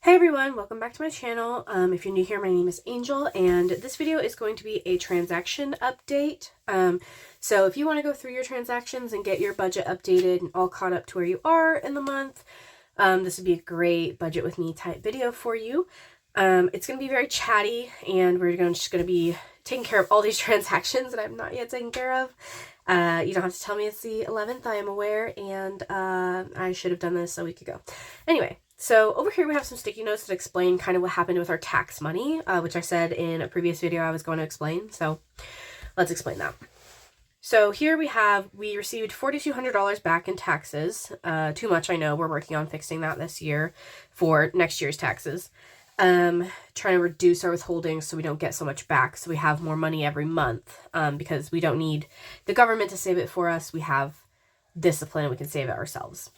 Hey everyone, welcome back to my channel. If you're new here, my name is Angel, and this video is going to be a transaction update. So if you want to go through your transactions and get your budget updated and all caught up to where you are in the month, this would be a great budget with me type video for you. It's going to be very chatty, and we're just going to be taking care of all these transactions that I'm not yet taking care of. You don't have to tell me it's the 11th, I am aware, and I should have done this a week ago. Anyway. So over here we have some sticky notes that explain kind of what happened with our tax money, which I said in a previous video I was going to explain. So let's explain that. So here we received $4,200 back in taxes. Too much, I know. We're working on fixing that this year for next year's taxes. Trying to reduce our withholdings so we don't get so much back, so we have more money every month, because we don't need the government to save it for us. We have discipline and we can save it ourselves.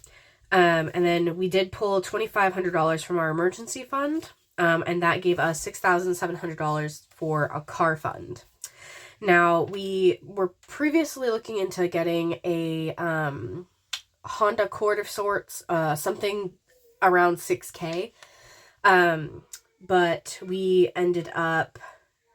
And then we did pull $2,500 from our emergency fund, and that gave us $6,700 for a car fund. Now, we were previously looking into getting a Honda Accord of sorts, something around $6,000, but we ended up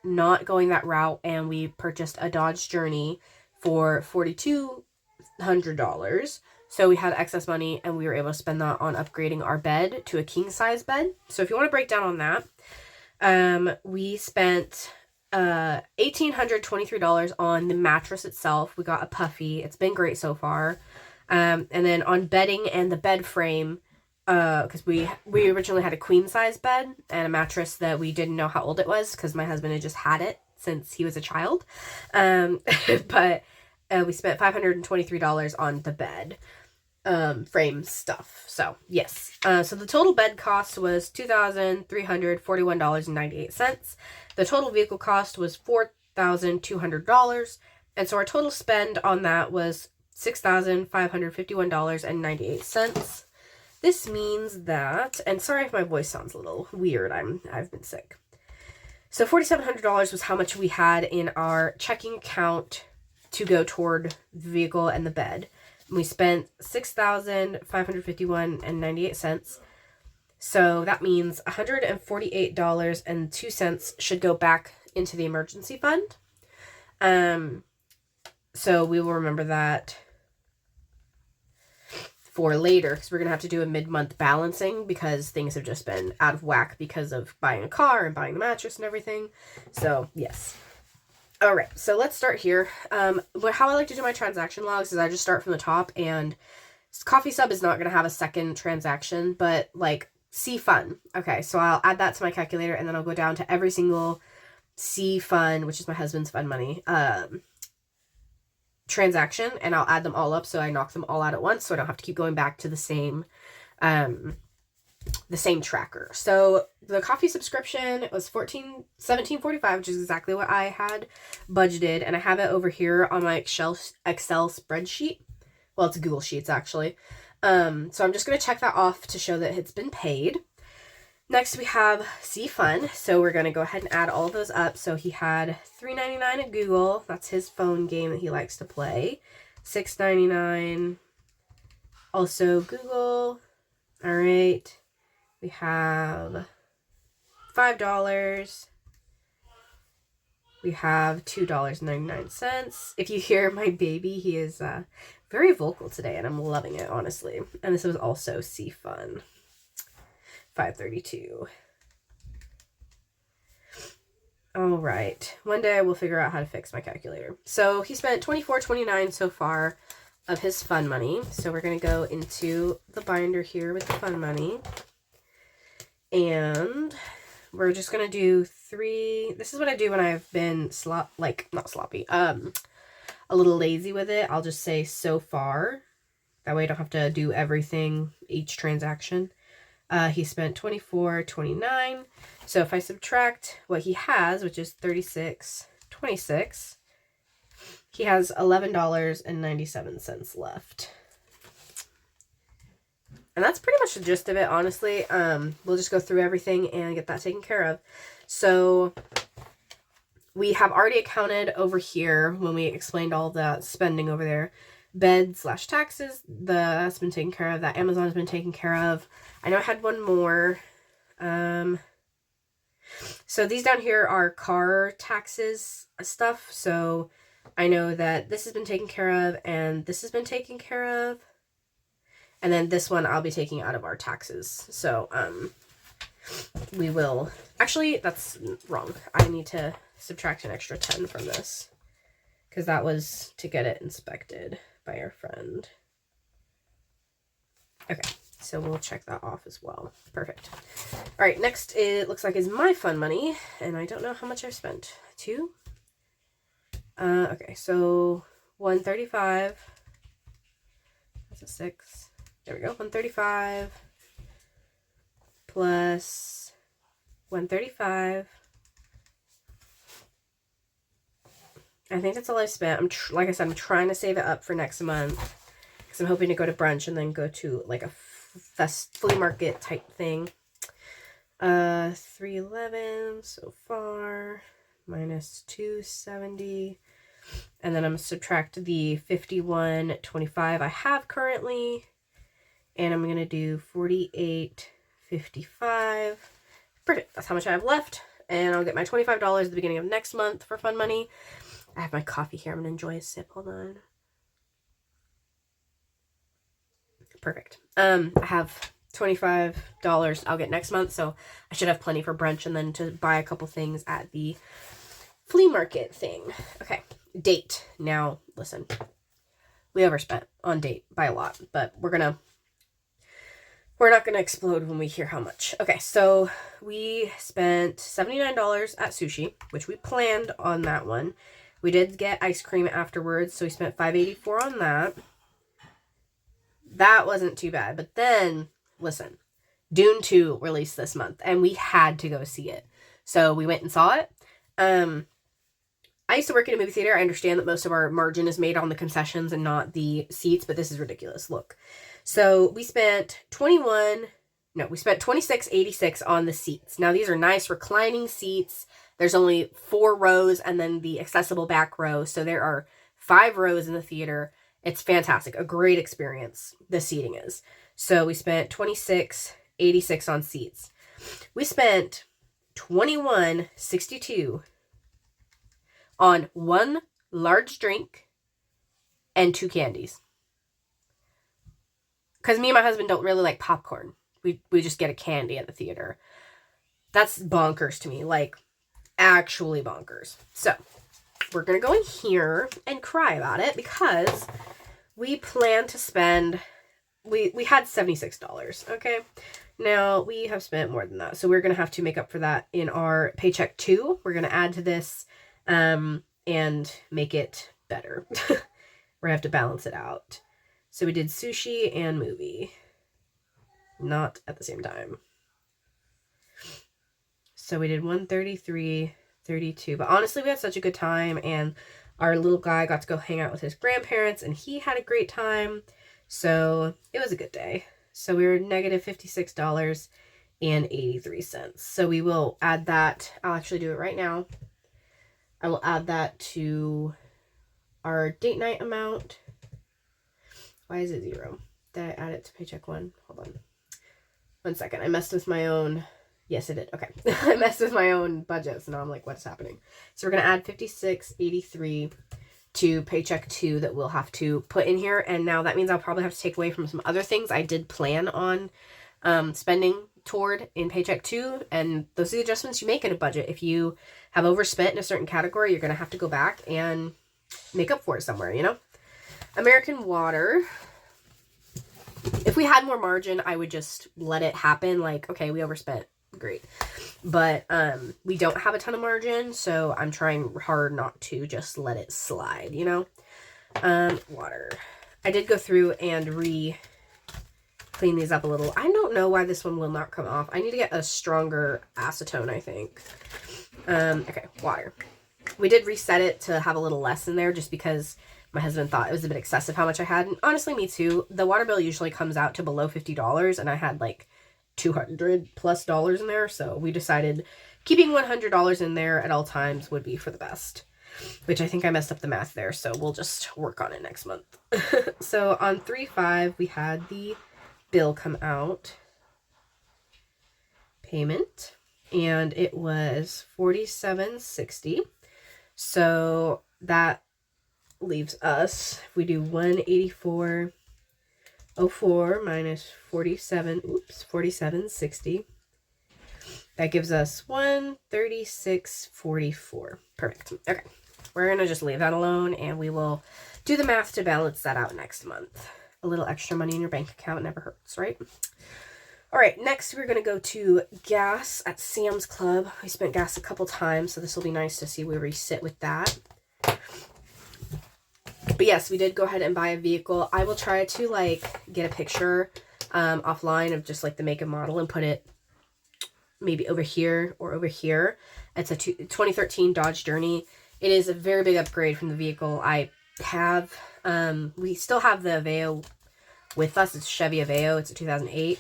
not going that route, and we purchased a Dodge Journey for $4,200. So we had excess money, and we were able to spend that on upgrading our bed to a king-size bed. So if you want to break down on that, we spent $1,823 on the mattress itself. We got a puffy. It's been great so far. And then on bedding and the bed frame, because we originally had a queen-size bed and a mattress that we didn't know how old it was because my husband had just had it since he was a child. But we spent $523 on the bed frame stuff. So yes, so the total bed cost was $2,341.98. The total vehicle cost was $4,200, and so our total spend on that was $6,551.98. This means that, and sorry if my voice sounds a little weird, I've been sick. So $4,700 was how much we had in our checking account to go toward the vehicle and the bed. We spent $6,551.98. So that means $148.02 should go back into the emergency fund. So we will remember that for later, because we're going to have to do a mid-month balancing because things have just been out of whack because of buying a car and buying the mattress and everything. So yes. All right, so let's start here. How I like to do my transaction logs is I just start from the top, and Coffee Sub is not going to have a second transaction, but like C Fun. Okay, so I'll add that to my calculator, and then I'll go down to every single C Fun, which is my husband's fund money, transaction, and I'll add them all up so I knock them all out at once so I don't have to keep going back to the same tracker. So the coffee subscription was $17.45, which is exactly what I had budgeted, and I have it over here on my Excel spreadsheet. Well, it's Google Sheets actually. So I'm just going to check that off to show that it's been paid. Next we have C Fun, so we're going to go ahead and add all of those up. So he had $3.99 at Google. That's his phone game that he likes to play. $6.99 also Google. All right. We have $5. We have $2.99. If you hear my baby, he is very vocal today, and I'm loving it, honestly. And this was also C Fun. $5.32. All right. One day I will figure out how to fix my calculator. So he spent $24.29 so far of his fun money. So we're going to go into the binder here with the fun money. And we're just going to do three. This is what I do when I've been not sloppy, a little lazy with it. I'll just say so far. That way I don't have to do everything, each transaction. He spent $24.29. So if I subtract what he has, which is $36.26, he has $11.97 left. And that's pretty much the gist of it, honestly. We'll just go through everything and get that taken care of. So we have already accounted over here when we explained all the spending over there. Bed/taxes, that's been taken care of. That Amazon's been taken care of. I know I had one more. So these down here are car taxes stuff. So I know that this has been taken care of and this has been taken care of. And then this one I'll be taking out of our taxes. So, we will, actually, that's wrong. I need to subtract an extra 10 from this because that was to get it inspected by our friend. Okay, so we'll check that off as well. Perfect. All right, next it looks like is my fun money, and I don't know how much I've spent. 2? Okay, so 135. That's a 6. There we go. 135 plus 135. I think that's all I've spent. Like I said, I'm trying to save it up for next month because I'm hoping to go to brunch and then go to like a flea market type thing. 311 so far, minus 270, and then I'm gonna subtract the 51.25 I have currently, and I'm gonna do 48.55. Perfect. That's how much I have left, and I'll get my $25 at the beginning of next month for fun money. I have my coffee here. I'm gonna enjoy a sip. Hold on. Perfect. I have $25 I'll get next month, so I should have plenty for brunch and then to buy a couple things at the flea market thing. Okay, date. Now, listen, we overspent on date by a lot, but we're not gonna explode when we hear how much. Okay, so we spent $79 at sushi, which we planned on that one. We did get ice cream afterwards, so we spent $5.84 on that. That wasn't too bad, but then, listen, Dune 2 released this month, and we had to go see it. So we went and saw it. I used to work in a movie theater. I understand that most of our margin is made on the concessions and not the seats, but this is ridiculous. Look. So we spent $26.86 on the seats. Now, these are nice reclining seats. There's only 4 rows and then the accessible back row. So there are 5 rows in the theater. It's fantastic. A great experience. The seating is. So we spent $26.86 on seats. We spent $21.62 on 1 large drink and 2 candies. Because me and my husband don't really like popcorn. We just get a candy at the theater. That's bonkers to me. Like, actually bonkers. So, we're going to go in here and cry about it because we plan to spend, we had $76, okay? Now, we have spent more than that. So, we're going to have to make up for that in our paycheck 2. We're going to add to this and make it better. We're going to have to balance it out. So, we did sushi and movie. Not at the same time. So we did 133.32. But honestly, we had such a good time, and our little guy got to go hang out with his grandparents, and he had a great time. So it was a good day. So we were negative $56.83. So we will add that. I'll actually do it right now. I will add that to our date night amount. Why is it 0? Did I add it to paycheck 1? Hold on. 1 second. I messed with my own. Yes, I did. Okay. I messed with my own budget. So now I'm like, what's happening? So we're going to add $56.83 to paycheck 2 that we'll have to put in here. And now that means I'll probably have to take away from some other things I did plan on spending toward in paycheck 2. And those are the adjustments you make in a budget. If you have overspent in a certain category, you're going to have to go back and make up for it somewhere, you know? American Water. If we had more margin, I would just let it happen. Like, okay, we overspent. Great. But we don't have a ton of margin, so I'm trying hard not to just let it slide, you know? Water. I did go through and clean these up a little. I don't know why this one will not come off. I need to get a stronger acetone, I think. Okay, water. We did reset it to have a little less in there just because my husband thought it was a bit excessive how much I had. And honestly, me too. The water bill usually comes out to below $50, and I had like $200+ in there. So we decided keeping $100 in there at all times would be for the best, which I think I messed up the math there. So we'll just work on it next month. So on 3/5, we had the bill come out. payment, and it was $47.60. So that leaves us, if we do 184.04 minus 47.60, that gives us 136.44. Perfect. Okay, we're gonna just leave that alone, and we will do the math to balance that out next month. A little extra money in your bank account never hurts, right? All right, next we're gonna go to gas at Sam's Club. We spent gas a couple times, so this will be nice to see where we sit with that. But yes, we did go ahead and buy a vehicle. I will try to like get a picture offline of just like the make and model and put it maybe over here or over here. It's a 2013 Dodge Journey. It is a very big upgrade from the vehicle I have. We still have the Aveo with us. It's Chevy Aveo. It's a 2008.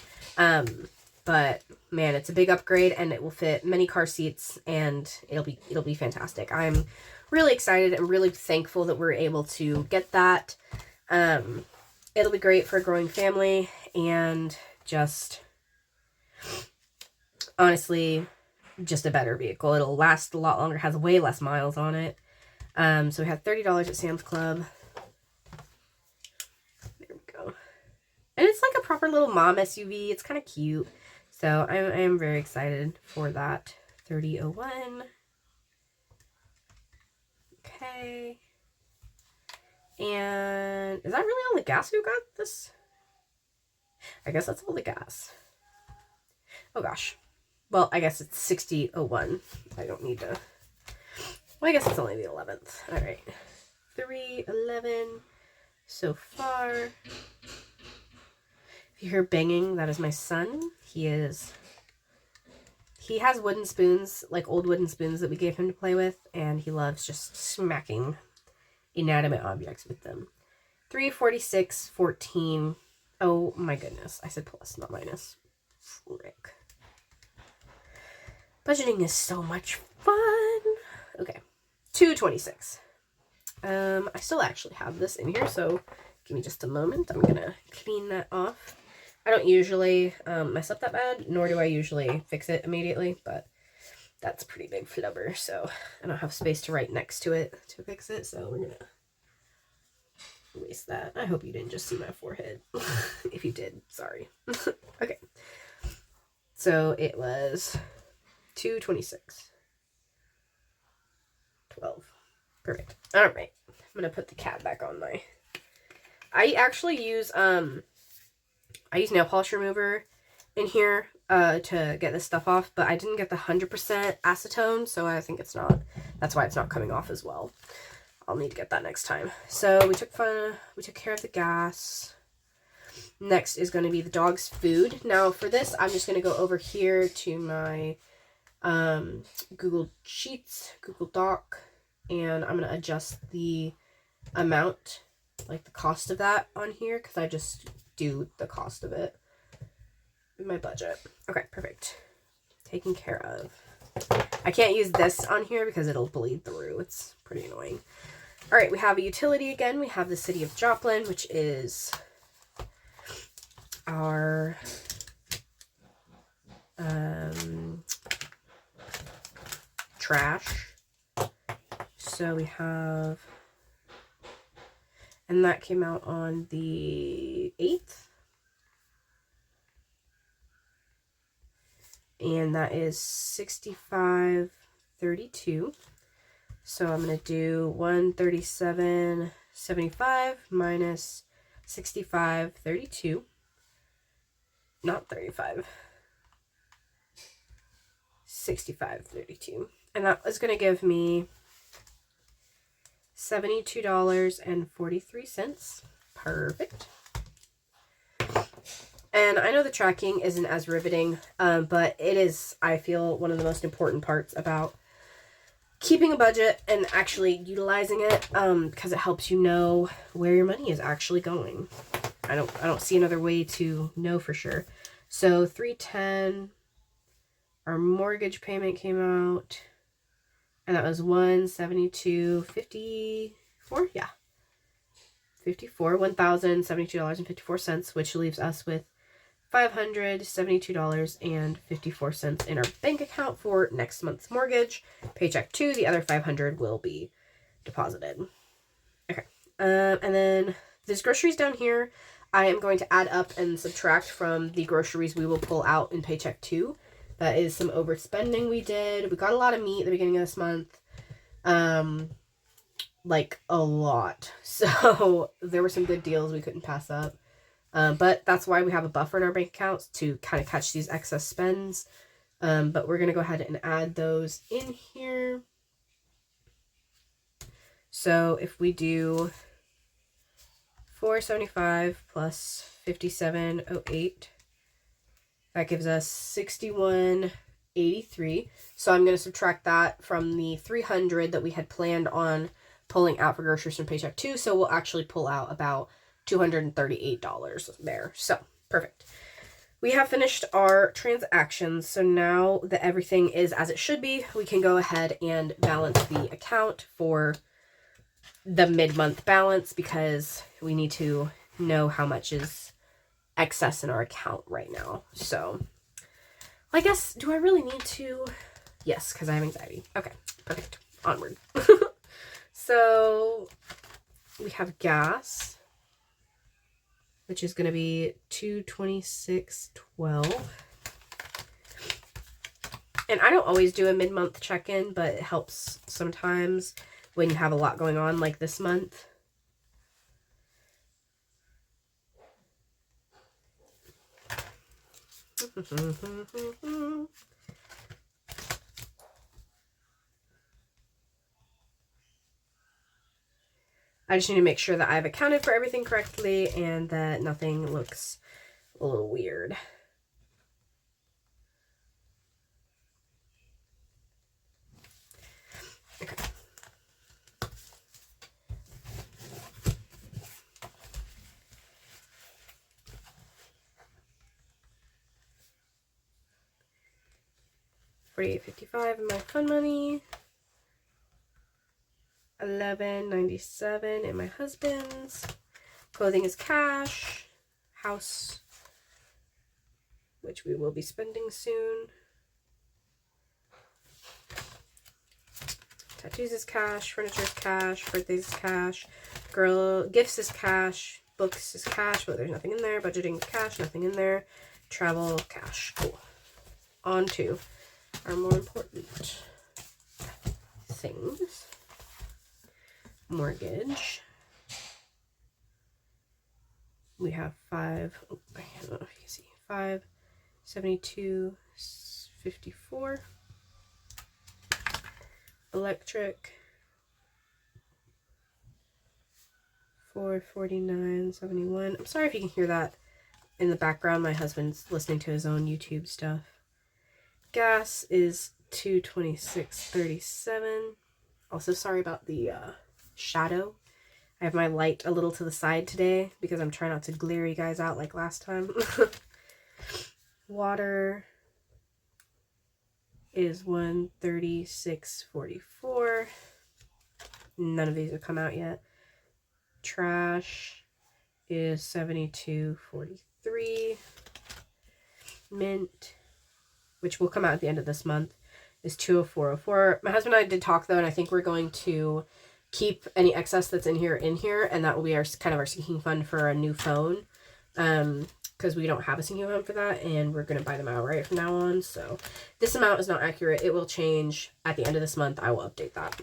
But man, it's a big upgrade, and it will fit many car seats, and it'll be fantastic. I'm really excited and really thankful that we're able to get that. It'll be great for a growing family, and just honestly, just a better vehicle. It'll last a lot longer, has way less miles on it. So we had $30 at Sam's Club. There we go. And it's like a proper little mom SUV. It's kind of cute. So I am very excited for that. 3001. Okay. And is that really all the gas we got this? I guess that's all the gas. Oh gosh. Well, I guess it's 6001. I don't need to. Well, I guess it's only the 11th. All right. 311 so far. If you hear banging, that is my son. He has wooden spoons, like old wooden spoons that we gave him to play with, and he loves just smacking inanimate objects with them. 346.14. Oh my goodness. I said plus, not minus. Frick. Budgeting is so much fun. Okay. 226. I still actually have this in here, so give me just a moment. I'm gonna clean that off. I don't usually mess up that bad, nor do I usually fix it immediately, but that's a pretty big flubber, so I don't have space to write next to it to fix it, so we're gonna erase that. I hope you didn't just see my forehead. If you did, sorry. Okay. So it was 226. 12. Perfect. All right. I'm going to put the cat back on my... I actually use nail polish remover in here to get this stuff off, but I didn't get the 100% acetone, so I think it's not... That's why it's not coming off as well. I'll need to get that next time. So we took care of the gas. Next is going to be the dog's food. Now for this, I'm just going to go over here to my Google Sheets, Google Doc, and I'm going to adjust the amount, like the cost of that on here, because I just do the cost of it in my budget. Okay, perfect. Taken care of. I can't use this on here because it'll bleed through. It's pretty annoying. All right, we have a utility again. We have the City of Joplin, which is our trash. So we have, and that came out on the 8th. And that is $65.32. So I'm going to do $137.75 minus $65.32. Not 35. $65.32. And that is going to give me $72.43. Perfect. And I know the tracking isn't as riveting, but it is, I feel, one of the most important parts about keeping a budget and actually utilizing it, because it helps you know where your money is actually going. I don't see another way to know for sure. So $310, our mortgage payment came out, and that was $172.54. Yeah, 54, $1,072.54, which leaves us with $572.54 in our bank account for next month's mortgage. Paycheck 2, the other $500 will be deposited. Okay. And then these groceries down here, I am going to add up and subtract from the groceries we will pull out in paycheck 2. That is some overspending we did. We got a lot of meat at the beginning of this month. Like a lot. So there were some good deals we couldn't pass up. But that's why we have a buffer in our bank accounts to kind of catch these excess spends. But we're going to go ahead and add those in here. So if we do 475 plus 5708, that gives us 6183. So I'm going to subtract that from the 300 that we had planned on pulling out for groceries from paycheck 2. So we'll actually pull out about $238 there. So perfect. We have finished our transactions. So now that everything is as it should be, we can go ahead and balance the account for the mid-month balance, because we need to know how much is excess in our account right now. So I guess, do I really need to? Yes, because I have anxiety. Okay, perfect. Onward. So we have gas, which is going to be $226.12. And I don't always do a mid-month check-in, but it helps sometimes when you have a lot going on like this month. I just need to make sure that I've accounted for everything correctly and that nothing looks a little weird. Okay. $48.55 in my fund money. $11.97 in my husband's. Clothing is cash. House, which we will be spending soon. Tattoos is cash. Furniture is cash. Birthdays is cash. Gifts is cash. Books is cash, but there's nothing in there. Budgeting is cash. Nothing in there. Travel, cash. Cool. On to our more important things. Mortgage. We have I don't know if you can see, 572.54. Electric, 449.71. I'm sorry if you can hear that in the background. My husband's listening to his own YouTube stuff. Gas is $226.37. Also sorry about the shadow. I have my light a little to the side today because I'm trying not to glare you guys out like last time. Water is $136.44. None of these have come out yet. Trash is $72.43. Mint, which will come out at the end of this month, is $204.04. My husband and I did talk though, and I think we're going to keep any excess that's in here, and that will be our kind of our sinking fund for a new phone, because we don't have a sinking fund for that, and we're going to buy them outright from now on. So this amount is not accurate. It will change at the end of this month. I will update that.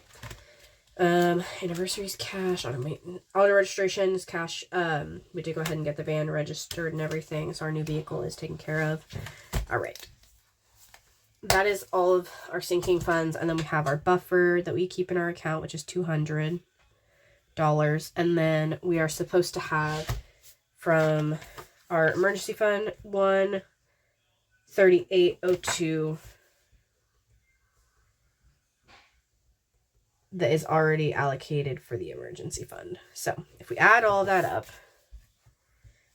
Anniversaries cash. Auto registration is cash. We did go ahead and get the van registered and everything, so our new vehicle is taken care of. All right. That is all of our sinking funds, and then we have our buffer that we keep in our account, which is $200, and then we are supposed to have from our emergency fund $138.02 that is already allocated for the emergency fund. So if we add all that up,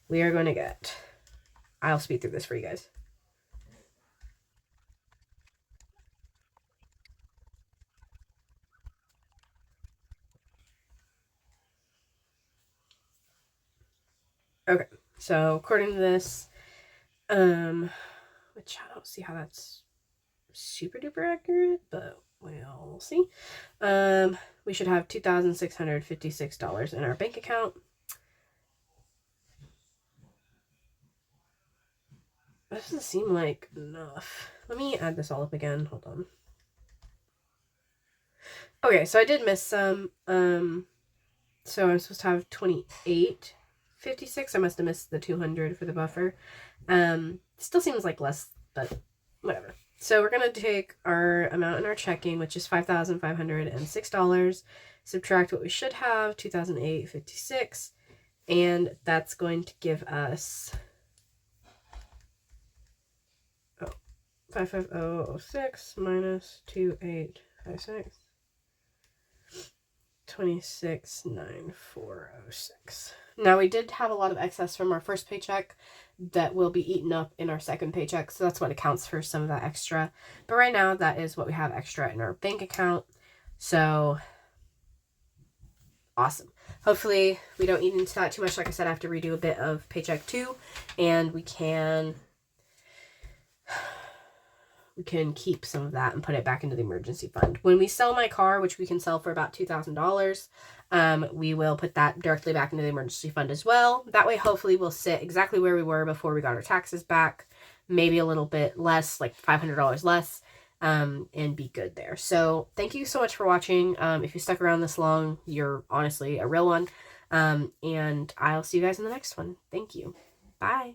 we are going to get, I'll speed through this for you guys. Okay, so according to this, which I don't see how that's super duper accurate, but we'll see. We should have $2,656 in our bank account. That doesn't seem like enough. Let me add this all up again. Hold on. Okay, so I did miss some. So I'm supposed to have $28.56. I must have missed the 200 for the buffer. Still seems like less, but whatever. So we're going to take our amount in our checking, which is $5,506, subtract what we should have, $2,856, and that's going to give us 55006 minus 2856. 26,946. Now we did have a lot of excess from our first paycheck that will be eaten up in our second paycheck, so that's what accounts for some of that extra. But right now, that is what we have extra in our bank account. So awesome. Hopefully we don't eat into that too much. Like I said, I have to redo a bit of paycheck 2, and we can keep some of that and put it back into the emergency fund. When we sell my car, which we can sell for about $2,000, we will put that directly back into the emergency fund as well. That way, hopefully, we'll sit exactly where we were before we got our taxes back, maybe a little bit less, like $500 less, and be good there. So thank you so much for watching. If you stuck around this long, you're honestly a real one. And I'll see you guys in the next one. Thank you. Bye.